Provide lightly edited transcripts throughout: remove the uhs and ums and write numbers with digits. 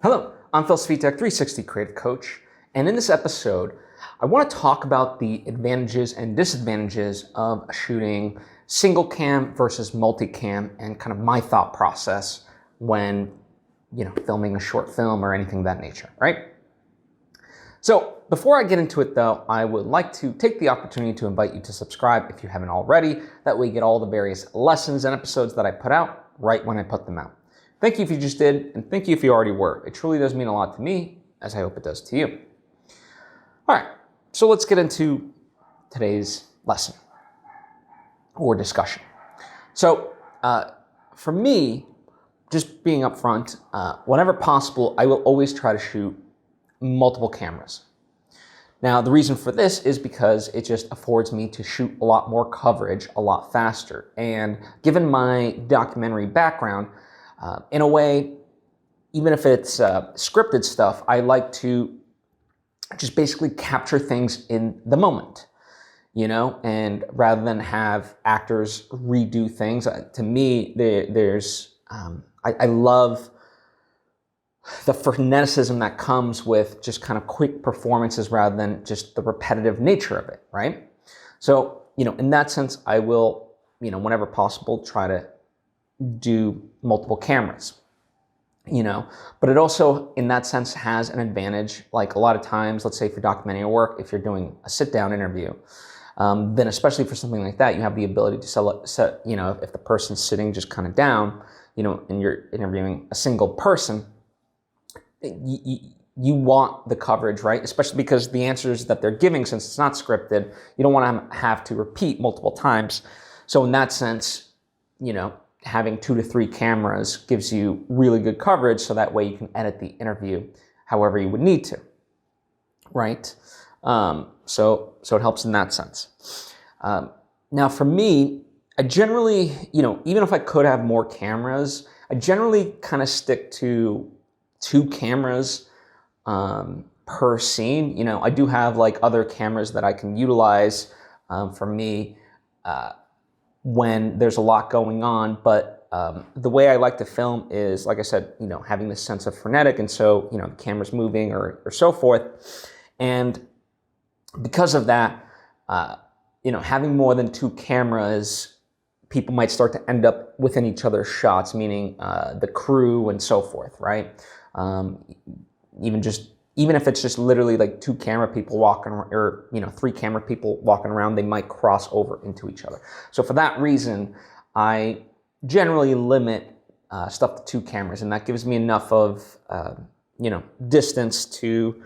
Hello, I'm Svitek, 360 Creative Coach, and in this episode, I want to talk about the advantages and disadvantages of shooting single cam versus multicam and kind of my thought process when, filming a short film or anything of that nature, right? So before I get into it though, I would like to take the opportunity to invite you to subscribe if you haven't already. That way you get all the various lessons and episodes that I put out right when I put them out. Thank you if you just did, and thank you if you already were. It truly does mean a lot to me, as I hope it does to you. All right, so let's get into today's lesson or discussion. So for me, just being upfront, whenever possible, I will always try to shoot multiple cameras. Now, the reason for this is because it just affords me to shoot a lot more coverage a lot faster. And given my documentary background, in a way, even if it's scripted stuff, I like to just basically capture things in the moment, and rather than have actors redo things. To me, I love the freneticism that comes with just kind of quick performances rather than just the repetitive nature of it, right? So, in that sense, I will, whenever possible, try to do multiple cameras, but it also in that sense has an advantage. Like a lot of times, let's say for documentary work, if you're doing a sit-down interview, then especially for something like that, you have the ability to set, if the person's sitting just kind of down, and you're interviewing a single person, you want the coverage, right? Especially because the answers that they're giving, since it's not scripted, you don't want to have to repeat multiple times. So in that sense, having 2 to 3 cameras gives you really good coverage, so that way you can edit the interview however you would need to, right? So it helps in that sense. Now for me, I generally, even if I could have more cameras, I generally kind of stick to 2 cameras per scene. I do have like other cameras that I can utilize for me when there's a lot going on, but the way I like to film is, like I said, having this sense of frenetic, and so, the camera's moving or so forth. And because of that, having more than 2 cameras, people might start to end up within each other's shots, meaning the crew and so forth, right? Even if it's just literally like 2 camera people walking around, or 3 camera people walking around, they might cross over into each other. So for that reason, I generally limit stuff to 2 cameras, and that gives me enough of distance to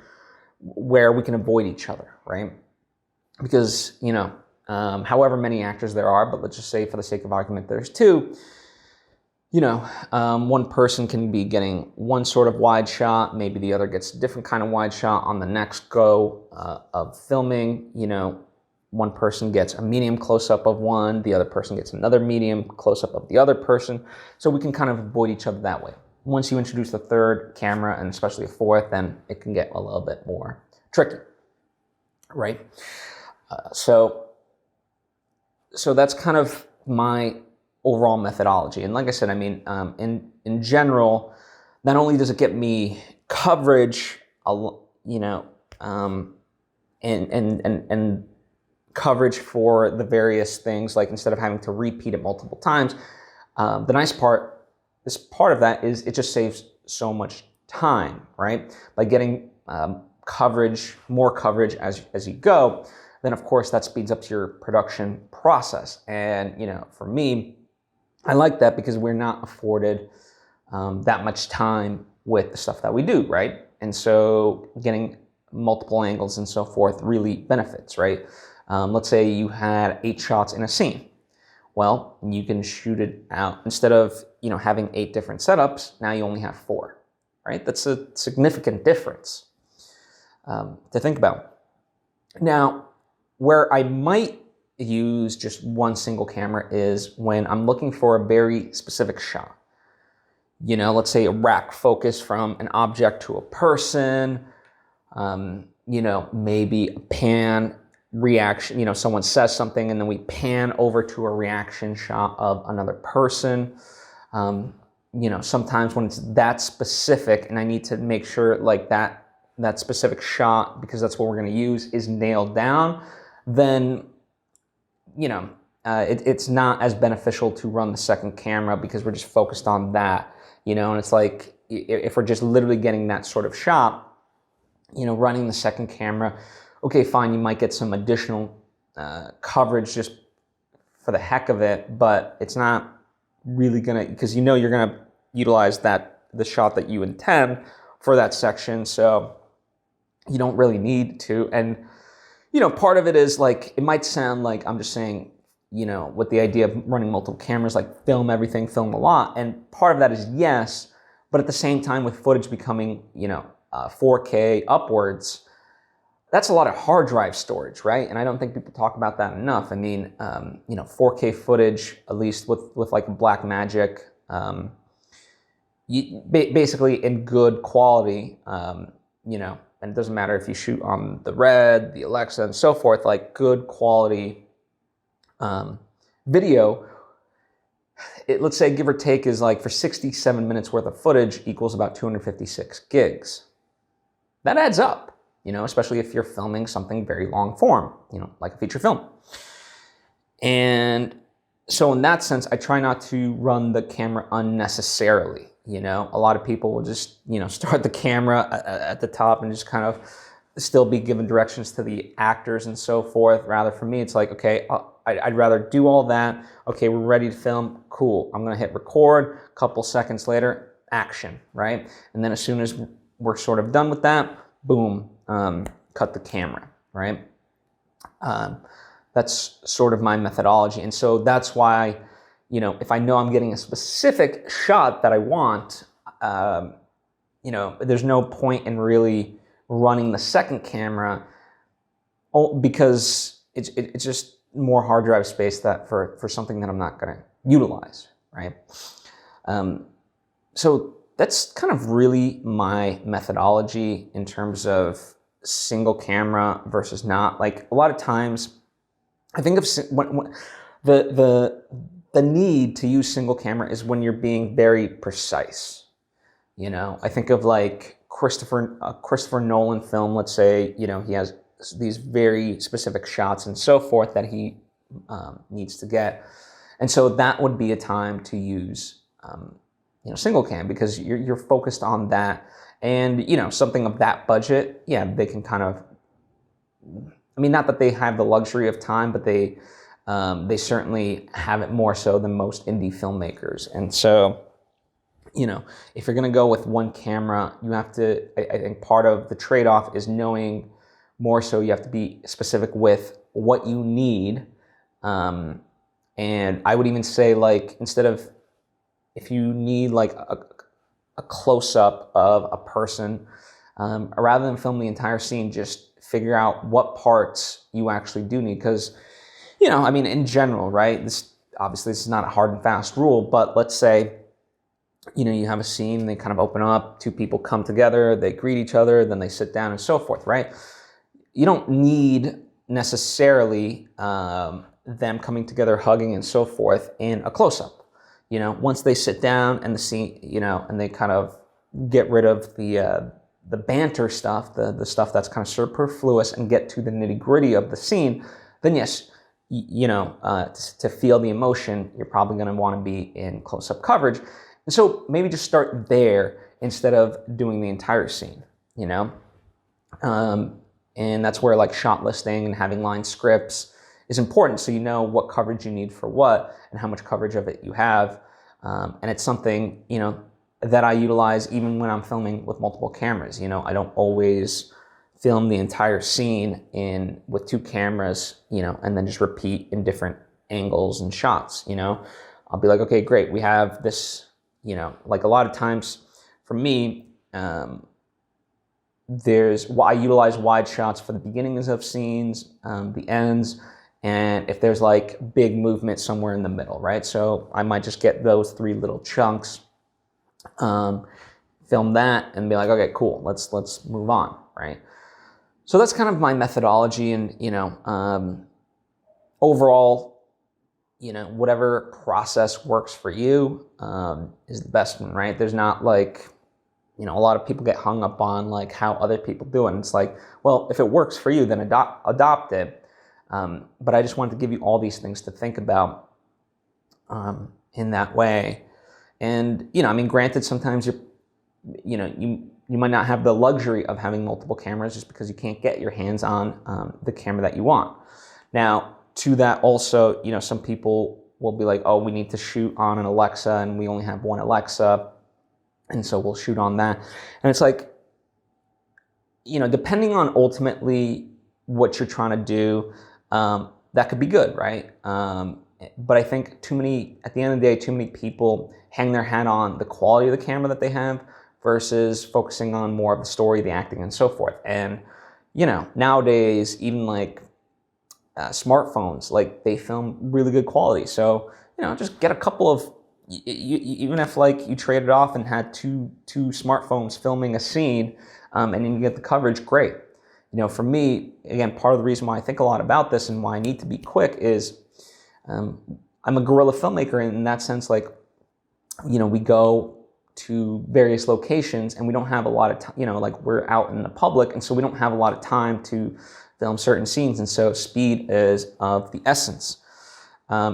where we can avoid each other, right? Because however many actors there are, but let's just say for the sake of argument, there's 2. One person can be getting one sort of wide shot, maybe the other gets a different kind of wide shot on the next go of filming. One person gets a medium close-up of one, the other person gets another medium close-up of the other person. So we can kind of avoid each other that way. Once you introduce the 3rd camera, and especially a 4th, then it can get a little bit more tricky, right? So that's kind of my overall methodology. And like I said, in general, not only does it get me coverage, and coverage for the various things, like instead of having to repeat it multiple times, this part of that is it just saves so much time, right? By getting more coverage as you go, then of course that speeds up your production process. And for me, I like that because we're not afforded that much time with the stuff that we do, right? And so getting multiple angles and so forth really benefits, right? Let's say you had 8 shots in a scene. Well, you can shoot it out. Instead of having 8 different setups, now you only have 4, right? That's a significant difference to think about. Now, where I might use just one single camera is when I'm looking for a very specific shot. Let's say a rack focus from an object to a person, maybe a pan reaction, someone says something and then we pan over to a reaction shot of another person. sometimes when it's that specific and I need to make sure like that specific shot, because that's what we're going to use, is nailed down, then, it's not as beneficial to run the second camera because we're just focused on that, and it's like, if we're just literally getting that sort of shot, running the second camera, okay, fine, you might get some additional coverage just for the heck of it, but it's not really gonna, because you're gonna utilize the shot that you intend for that section, so you don't really need to. And part of it is like, it might sound like I'm just saying, with the idea of running multiple cameras, like film everything, film a lot, and part of that is yes, but at the same time, with footage becoming 4K upwards, that's a lot of hard drive storage, right? And I don't think people talk about that enough. I mean, 4K footage, at least with like Blackmagic, basically in good quality, and it doesn't matter if you shoot on the Red, the Alexa, and so forth, like good quality video, let's say give or take is like for 67 minutes worth of footage equals about 256 gigs. That adds up. Especially if you're filming something very long form, like a feature film. And so in that sense, I try not to run the camera unnecessarily. A lot of people will just, start the camera at the top and just kind of still be given directions to the actors and so forth. Rather, for me, it's like, okay, I'd rather do all that. Okay, we're ready to film. Cool. I'm going to hit record. A couple seconds later, action, right? And then as soon as we're sort of done with that, boom, cut the camera, right? That's sort of my methodology. And so that's why, if I know I'm getting a specific shot that I want, there's no point in really running the second camera, because it's just more hard drive space that for something that I'm not going to utilize, right? So that's kind of really my methodology in terms of single camera versus not. Like, a lot of times I think of the need to use single camera is when you're being very precise. I think of like Christopher Nolan film, let's say, he has these very specific shots and so forth that he needs to get. And so that would be a time to use single cam, because you're focused on that. And something of that budget, yeah, they can kind of, I mean, not that they have the luxury of time, but they certainly have it more so than most indie filmmakers. And so, if you're going to go with one camera, you have to, I think part of the trade-off is knowing more so you have to be specific with what you need. And I would even say, like, instead of, if you need like a close-up of a person, rather than film the entire scene, just figure out what parts you actually do need. Because, I mean, in general, right, this is not a hard and fast rule, but let's say, you have a scene, they kind of open up, two people come together, they greet each other, then they sit down and so forth, right? You don't need necessarily them coming together, hugging and so forth in a close-up. Once they sit down and the scene, and they kind of get rid of the banter stuff, the stuff that's kind of superfluous, and get to the nitty-gritty of the scene, then yes, to feel the emotion, you're probably going to want to be in close-up coverage. And so maybe just start there instead of doing the entire scene, and that's where like shot listing and having line scripts is important, so you know what coverage you need for what and how much coverage of it you have. And it's something, that I utilize even when I'm filming with multiple cameras. I don't always film the entire scene with two cameras, and then just repeat in different angles and shots. I'll be like, okay, great, we have this, like a lot of times for me, I utilize wide shots for the beginnings of scenes, the ends, and if there's like big movement somewhere in the middle, right? So I might just get those three little chunks, film that, and be like, okay, cool, let's move on, right? So that's kind of my methodology, and overall, whatever process works for you is the best one, right? There's not like, a lot of people get hung up on like how other people do it. And it's like, well, if it works for you, then adopt it. But I just wanted to give you all these things to think about in that way. And, granted, sometimes you might not have the luxury of having multiple cameras just because you can't get your hands on the camera that you want. Now, to that also, some people will be like, oh, we need to shoot on an Alexa and we only have one Alexa, and so we'll shoot on that. And it's like, depending on ultimately what you're trying to do, that could be good, right? But I think at the end of the day, too many people hang their hat on the quality of the camera that they have versus focusing on more of the story, the acting, and so forth. And, nowadays, even like smartphones, like they film really good quality. So, just get a couple of, even if like you traded off and had two smartphones filming a scene, and then you get the coverage, great. For me, again, part of the reason why I think a lot about this and why I need to be quick is I'm a guerrilla filmmaker in that sense. Like, we go to various locations and we don't have a lot of time, like we're out in the public, and so we don't have a lot of time to film certain scenes, and so speed is of the essence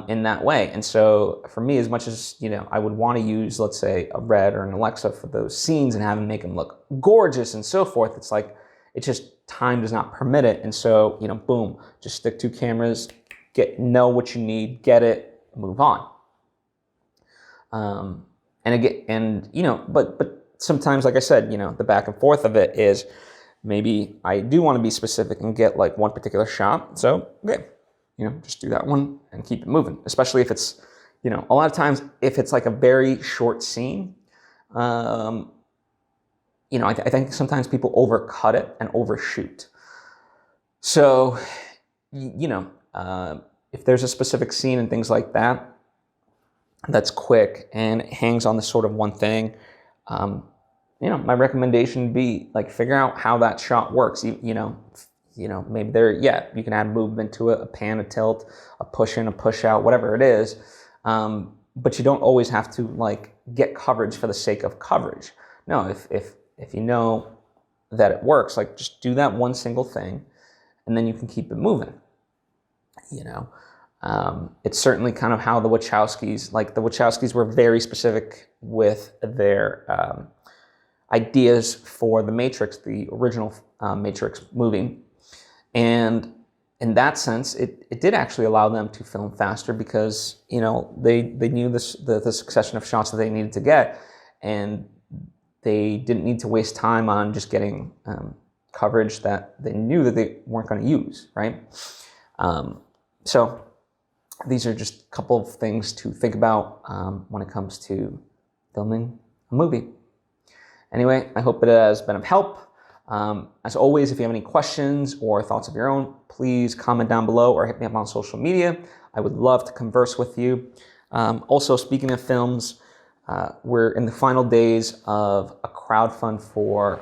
in that way. And so for me, as much as I would want to use, let's say, a Red or an Alexa for those scenes and have them make them look gorgeous and so forth, it's like time does not permit it. And so boom, just stick two cameras, know what you need, get it, move on. And again, but sometimes, like I said, the back and forth of it is maybe I do want to be specific and get like one particular shot. So, okay, just do that one and keep it moving, especially if it's, a lot of times if it's like a very short scene, I think sometimes people overcut it and overshoot. So, if there's a specific scene and things like that, that's quick and it hangs on this sort of one thing, my recommendation would be like figure out how that shot works. Maybe you can add movement to it, a pan, a tilt, a push in, a push out, whatever it is. But you don't always have to like get coverage for the sake of coverage. No, if you know that it works, like just do that one single thing and then you can keep it moving. It's certainly kind of how the Wachowskis were very specific with their ideas for The Matrix, the original Matrix movie. And in that sense, it did actually allow them to film faster because, they knew the succession of shots that they needed to get, and they didn't need to waste time on just getting coverage that they knew that they weren't going to use, right? So these are just a couple of things to think about when it comes to filming a movie. Anyway, I hope it has been of help. As always, if you have any questions or thoughts of your own, please comment down below or hit me up on social media. I would love to converse with you. Also, speaking of films, we're in the final days of a crowdfund for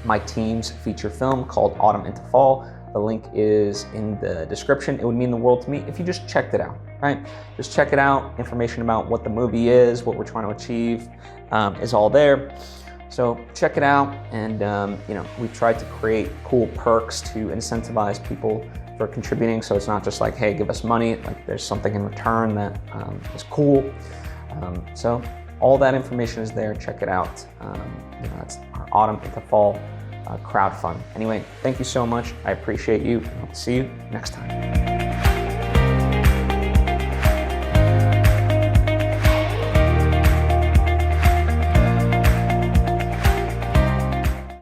my team's feature film called Autumn into Fall. The link is in the description. It would mean the world to me if you just checked it out, right? Just check it out. Information about what the movie is, what we're trying to achieve is all there. So check it out. And, we've tried to create cool perks to incentivize people for contributing. So it's not just like, hey, give us money. Like there's something in return that is cool. So all that information is there. Check it out. That's our Autumn into Fall crowdfund. Anyway, thank you so much. I appreciate you. I'll see you next time.